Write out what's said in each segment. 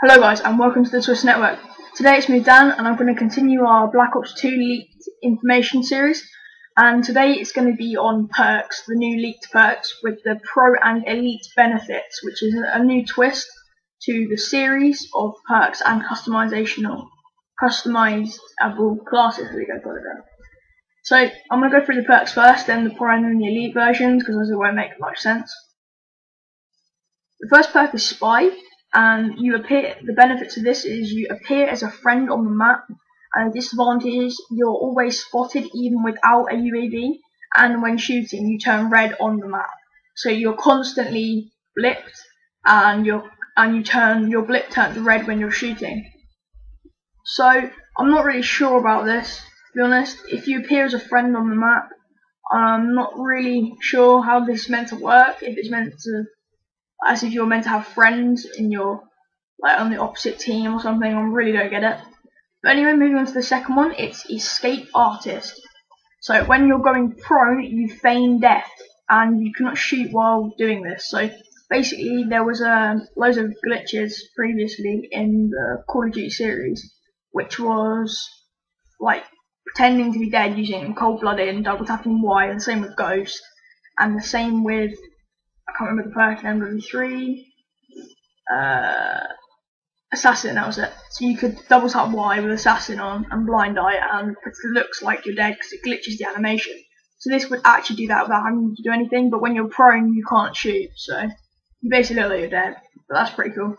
Hello guys and welcome to the TwistNetwork. Today it's me Dan and I'm going to continue our Black Ops 2 leaked information series, and today it's going to be on perks, the new leaked perks with the Pro and Elite benefits, which is a new twist to the series of perks and customizable classes that we go for it. So I'm going to go through the perks first, then the Pro and then the Elite versions, because those won't make much sense. The first perk is Spy. And the benefits of this is you appear as a friend on the map, and the disadvantage is you're always spotted even without a UAV, and when shooting you turn red on the map. So you're constantly blipped, and your blip turns red when you're shooting. So I'm not really sure about this, to be honest. If you appear as a friend on the map, I'm not really sure how this is meant to work, if it's meant to as if you're meant to have friends in your, like, on the opposite team or something. I really don't get it. But anyway, moving on to the second one, it's Escape Artist. So when you're going prone, you feign death, and you cannot shoot while doing this. So basically, there was loads of glitches previously in the Call of Duty series, which was like pretending to be dead using cold-blooded and double tapping Y, and the same with Ghost, and the same with, I can't remember the perk in MW3. Assassin, that was it. So you could double tap Y with Assassin on and Blind Eye, and it looks like you're dead because it glitches the animation. So this would actually do that without having to do anything, but when you're prone, you can't shoot, so you basically look like you're dead. But that's pretty cool.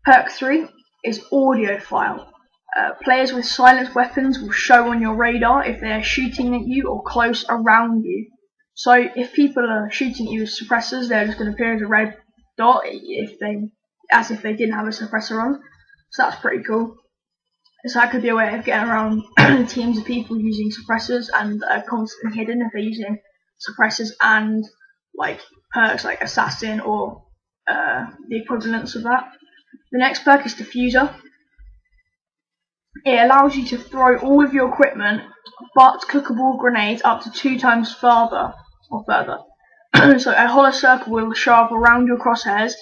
Perk 3 is Audiophile. Players with silenced weapons will show on your radar if they are shooting at you or close around you. So if people are shooting at you with suppressors, they're just going to appear as a red dot as if they didn't have a suppressor on. So that's pretty cool. So that could be a way of getting around teams of people using suppressors and constantly hidden if they're using suppressors and like perks like Assassin or the equivalents of that. The next perk is Diffuser. It allows you to throw all of your equipment but clickable grenades up to 2 times farther or further. So a hollow circle will show up around your crosshairs,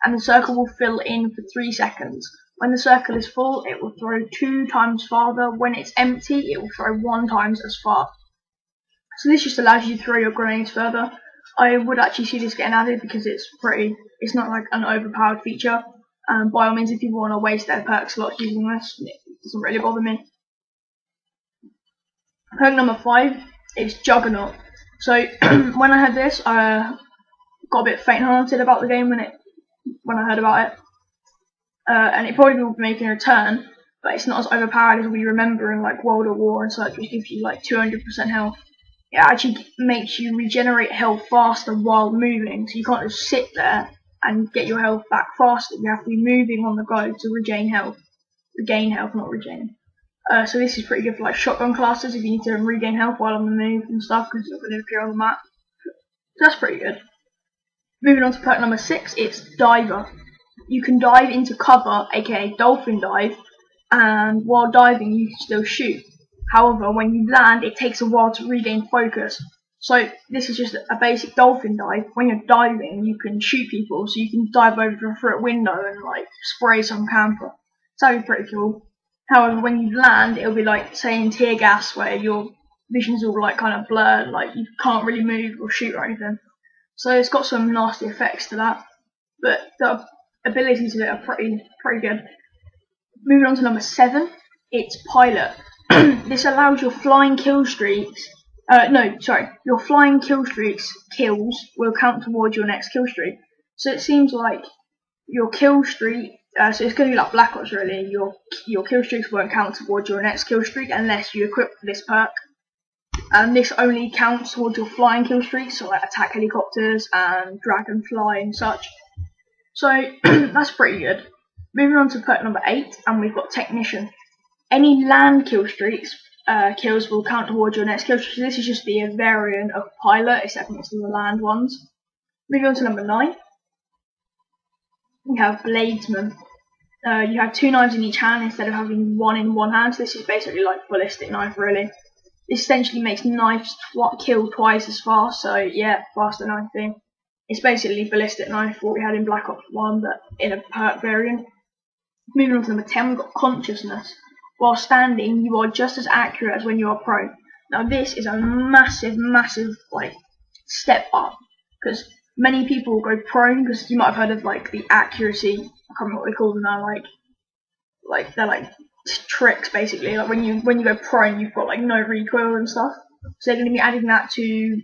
and the circle will fill in for 3 seconds. When the circle is full, it will throw 2 times farther. When it's empty, it will throw 1 times as far. So this just allows you to throw your grenades further. I would actually see this getting added because it's not like an overpowered feature. By all means, if people want to waste their perk slots using this, it doesn't really bother me. Perk number 5 is Juggernaut. So when I heard this, I got a bit faint-hearted about the game when I heard about it, and it probably will be making a return, but it's not as overpowered as we remember in like World of War and such, which gives you like 200% health. It actually makes you regenerate health faster while moving, so you can't just sit there and get your health back faster. You have to be moving on the go to regain health. Regain health, not regain. So this is pretty good for like shotgun classes if you need to regain health while on the move and stuff, because you're going to appear on the map. So that's pretty good. Moving on to perk number 6, it's Diver. You can dive into cover, aka dolphin dive, and while diving you can still shoot. However, when you land, it takes a while to regain focus. So this is just a basic dolphin dive. When you're diving, you can shoot people, so you can dive over through a window and like spray some camper. So that'd be pretty cool. However, when you land, it'll be like, say, in tear gas, where your vision's all like kind of blurred, like you can't really move or shoot or anything. So it's got some nasty effects to that, but the abilities of it are pretty good. Moving on to number 7, it's Pilot. This allows your flying kill streaks. Your flying kill streaks kills will count towards your next kill streak. So it seems like your kill streak. So it's going to be like Black Ops really. Your kill streaks won't count towards your next kill streak unless you equip this perk. And this only counts towards your flying kill streaks, so like attack helicopters and dragonfly and such. So that's pretty good. Moving on to perk number 8, and we've got Technician. Any land kill streaks kills will count towards your next kill streak. So this is just the variant of Pilot, except it's the land ones. Moving on to number 9. We have Leadsmen. You have 2 knives in each hand instead of having 1 in one hand. So this is basically like ballistic knife, really. This essentially makes knives kill twice as fast. So yeah, faster knife thing. It's basically ballistic knife, what we had in Black Ops 1, but in a perk variant. Moving on to number 10, we've got consciousness. While standing, you are just as accurate as when you are prone. Now this is a massive like step up, because many people go prone, because you might have heard of like the accuracy, I can't remember what they call them now, like they're like tricks basically. Like when you go prone, you've got like no recoil and stuff. So they're going to be adding that to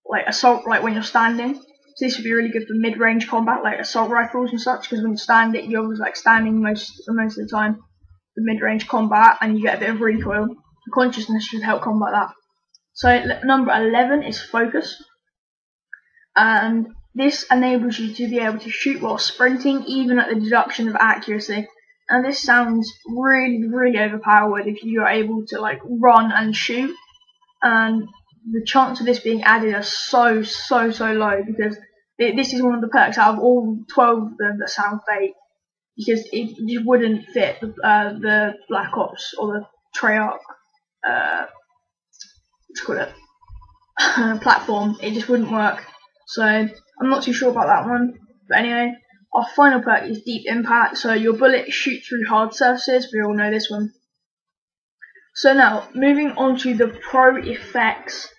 like assault, like when you're standing. So this would be really good for mid-range combat, like assault rifles and such, because when you stand it, you're always like standing most of the time for mid-range combat, and you get a bit of recoil. Consciousness should help combat that. So number 11 is focus, and this enables you to be able to shoot while sprinting, even at the deduction of accuracy. And this sounds really overpowered if you are able to like run and shoot, and the chance of this being added are so low, because this is one of the perks out of all 12 of them that sound fake, because it just wouldn't fit the Black Ops or the Treyarch platform. It just wouldn't work. So I'm not too sure about that one. But anyway, our final perk is deep impact. So your bullets shoot through hard surfaces. We all know this one. So now, moving on to the pro effects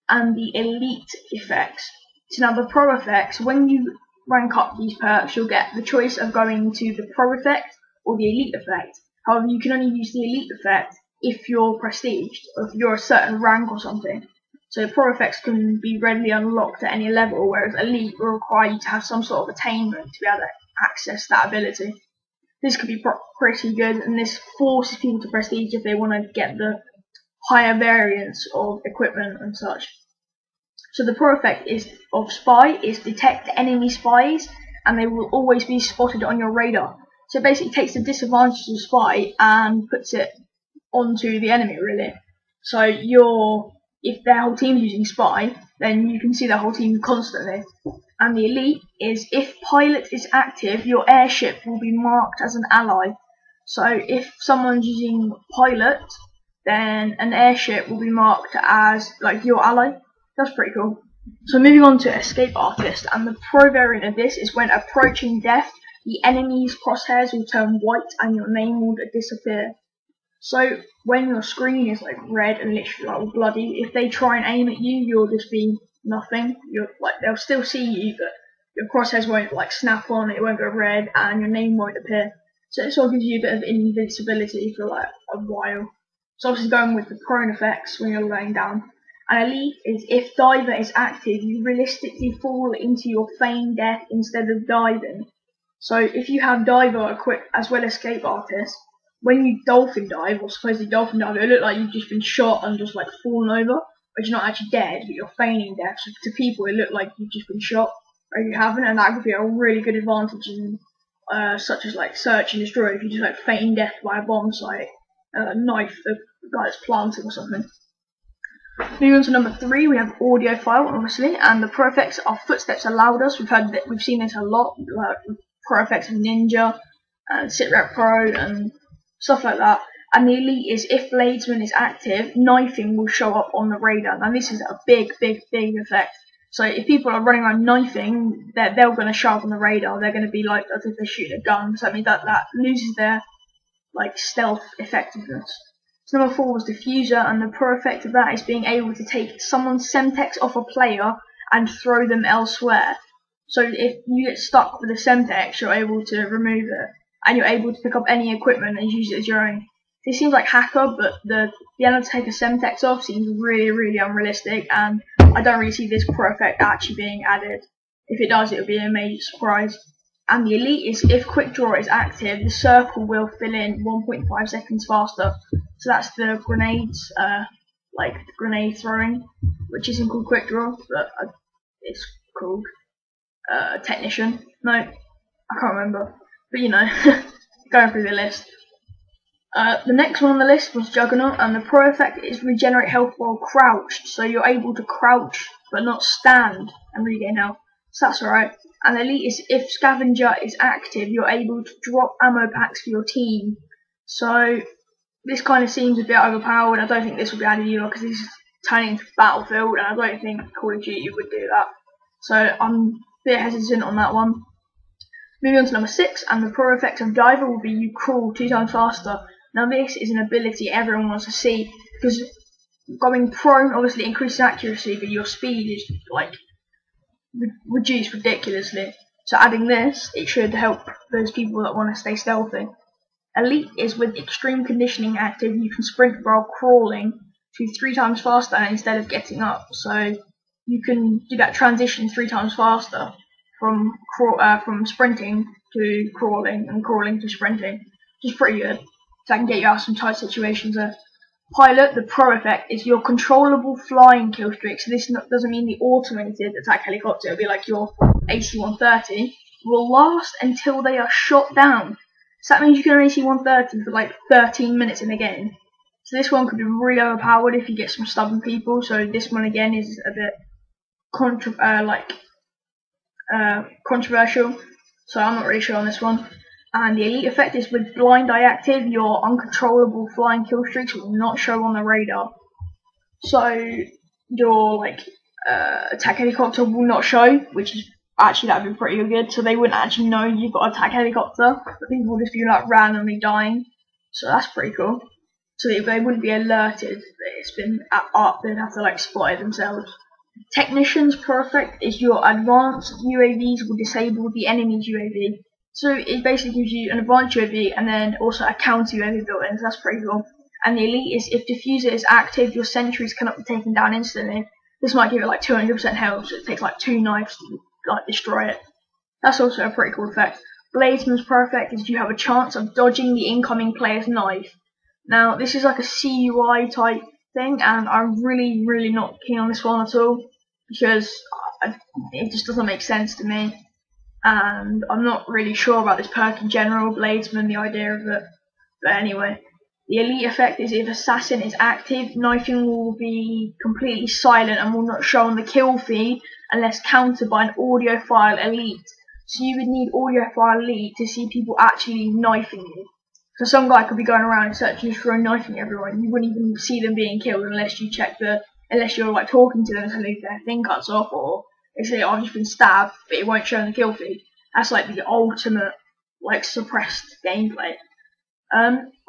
and the elite effects. So now the pro effects, when you rank up these perks, you'll get the choice of going to the pro effect or the elite effect. However, you can only use the elite effect if you're prestiged, or if you're a certain rank or something. So pro effects can be readily unlocked at any level, whereas elite will require you to have some sort of attainment to be able to access that ability. This could be pretty good, and this forces people to prestige if they want to get the higher variants of equipment and such. So the pro effect of spy is detect enemy spies, and they will always be spotted on your radar. So it basically takes the disadvantage of spy and puts it onto the enemy, really. So if their whole team's using spy, then you can see their whole team constantly. And the elite is if pilot is active, your airship will be marked as an ally. So if someone's using pilot, then an airship will be marked as like your ally. That's pretty cool. So moving on to escape artist, and the pro variant of this is when approaching death, the enemy's crosshairs will turn white and your name will disappear. So when your screen is like red and literally like bloody, if they try and aim at you, you'll just be nothing. They'll still see you, but your crosshairs won't like snap on, it won't go red, and your name won't appear. So it sort of gives you a bit of invincibility for like a while. So obviously going with the prone effects when you're laying down. And elite is if diver is active, you realistically fall into your feigned death instead of diving. So if you have diver equipped as well as escape artist, when you dolphin dive, or supposedly dolphin dive, it'll look like you've just been shot and just like fallen over, but you're not actually dead, but you're feigning death. So to people, it look like you've just been shot, or you haven't, and that could be a really good advantage in such as like search and destroy. If you just like feign death by a bomb site, knife the guy that's planting or something. Moving on to number 3, we have Audiophile, obviously, and the pro effects are footsteps are louder. We've seen this a lot, like pro effects of Ninja and Sitrep Pro and stuff like that. And the elite is if Leadsmen is active, knifing will show up on the radar. Now this is a big effect. So if people are running around knifing, they're going to show up on the radar. They're going to be like as if they're shooting a gun. So that means that loses their like stealth effectiveness. So number 4 was Diffuser, and the pro effect of that is being able to take someone's Semtex off a player and throw them elsewhere. So if you get stuck with a Semtex, you're able to remove it, and you're able to pick up any equipment and use it as your own. This seems like hacker, but being able to take a Semtex off seems really unrealistic, and I don't really see this pro effect actually being added. If it does, it will be a major surprise. And the elite is if quick draw is active, the circle will fill in 1.5 seconds faster. So that's the grenades, like the grenade throwing, which isn't called quick draw, but it's called technician. No, I can't remember. But you know, going through the list. The next one on the list was Juggernaut, and the pro effect is regenerate health while crouched. So you're able to crouch but not stand and regain health. So that's alright. And elite is if scavenger is active, you're able to drop ammo packs for your team. So this kind of seems a bit overpowered. I don't think this will be added either, because this is turning into Battlefield, and I don't think Call of Duty would do that. So I'm a bit hesitant on that one. Moving on to number 6, and the pro effect of Diver will be you crawl 2 times faster. Now this is an ability everyone wants to see, because going prone obviously increases accuracy, but your speed is like reduced ridiculously. So adding this, it should help those people that want to stay stealthy. Elite is with extreme conditioning active, you can sprint while crawling to 3 times faster instead of getting up. So you can do that transition 3 times faster from sprinting to crawling and crawling to sprinting, which is pretty good. So that can get you out of some tight situations there. Pilot, the pro effect, is your controllable flying kill streak. So this doesn't mean the automated attack helicopter. It'll be like your AC-130 will last until they are shot down. So that means you can AC-130 for like 13 minutes in a game. So this one could be really overpowered if you get some stubborn people. So this one again is a bit controversial. So I'm not really sure on this one. And the elite effect is with blind eye active, your uncontrollable flying kill streaks will not show on the radar. So your attack helicopter will not show, which is actually that'd be pretty good. So they wouldn't actually know you've got an attack helicopter, but people will just be like randomly dying. So that's pretty cool. So they wouldn't be alerted that it's been up. They'd have to like spot it themselves. Technician's perfect is your advanced UAVs will disable the enemy's UAV. So it basically gives you an advanced UAV and then also a counter UAV built in, so that's pretty cool. And the elite is if diffuser is active, your sentries cannot be taken down instantly. This might give it like 200% health, so it takes like 2 knives to like destroy it. That's also a pretty cool effect. Leadsmen's perfect is you have a chance of dodging the incoming player's knife. Now this is like a CUI type thing, and I'm really not keen on this one at all because it just doesn't make sense to me. And I'm not really sure about this perk in general, Leadsmen, the idea of it. But anyway, the elite effect is if assassin is active, knifing will be completely silent and will not show on the kill feed unless countered by an audiophile elite. So you would need audiophile elite to see people actually knifing you. So some guy could be going around and searching for a knifing everyone. You wouldn't even see them being killed unless you check unless you're like talking to them and suddenly their thing cuts off, or they say, "Oh, I've just been stabbed," but it won't show in the kill feed. That's like the ultimate, like, suppressed gameplay.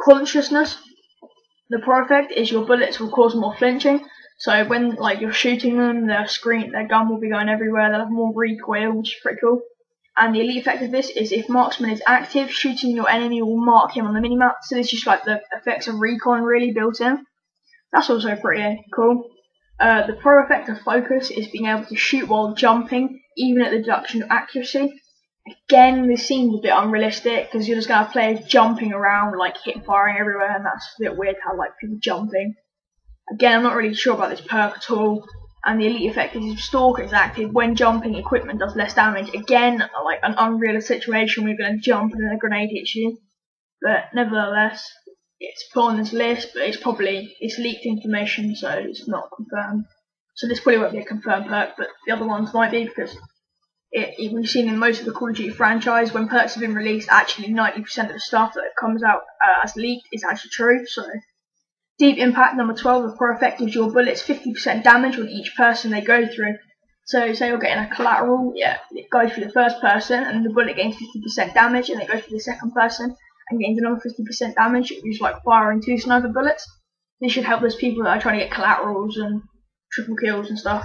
Consciousness. The pro effect is your bullets will cause more flinching. So when like you're shooting them, their gun will be going everywhere. They'll have more recoil, which is pretty cool. And the elite effect of this is if marksman is active, shooting your enemy will mark him on the minimap. So this is just like the effects of recon really built in. That's also pretty cool. The pro effect of focus is being able to shoot while jumping, even at the deduction of accuracy. Again, this seems a bit unrealistic because you're just going to have players jumping around, like hip firing everywhere, and that's a bit weird how like people jumping. Again, I'm not really sure about this perk at all. And the elite effect is if Stalker is active, when jumping, equipment does less damage. Again, like an unrealistic situation where you're going to jump and then a grenade hits you. But nevertheless, it's put on this list, but it's leaked information, so it's not confirmed. So this probably won't be a confirmed perk, but the other ones might be because we've seen in most of the Call of Duty franchise, when perks have been released, actually 90% of the stuff that comes out as leaked is actually true. So deep impact, number 12, the pro effect gives your bullets 50% damage on each person they go through. So say you're getting a collateral, it goes through the first person and the bullet gains 50% damage, and it goes through the second person and gains another 50% damage. It's like firing 2 sniper bullets. This should help those people that are trying to get collaterals and triple kills and stuff.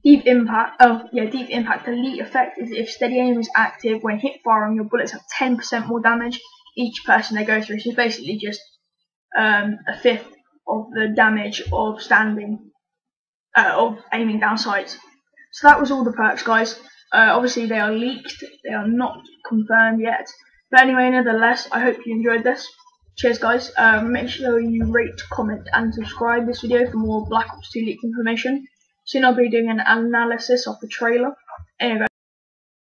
Deep impact, elite effect is if steady aim is active, when hip firing your bullets have 10% more damage each person they go through. So it's basically just a fifth of the damage of aiming down sights. So that was all the perks, guys. Obviously they are leaked, they are not confirmed yet. But anyway, nevertheless, I hope you enjoyed this. Cheers, guys. Make sure you rate, comment, and subscribe this video for more Black Ops 2 leaked information. Soon I'll be doing an analysis of the trailer. Anyway.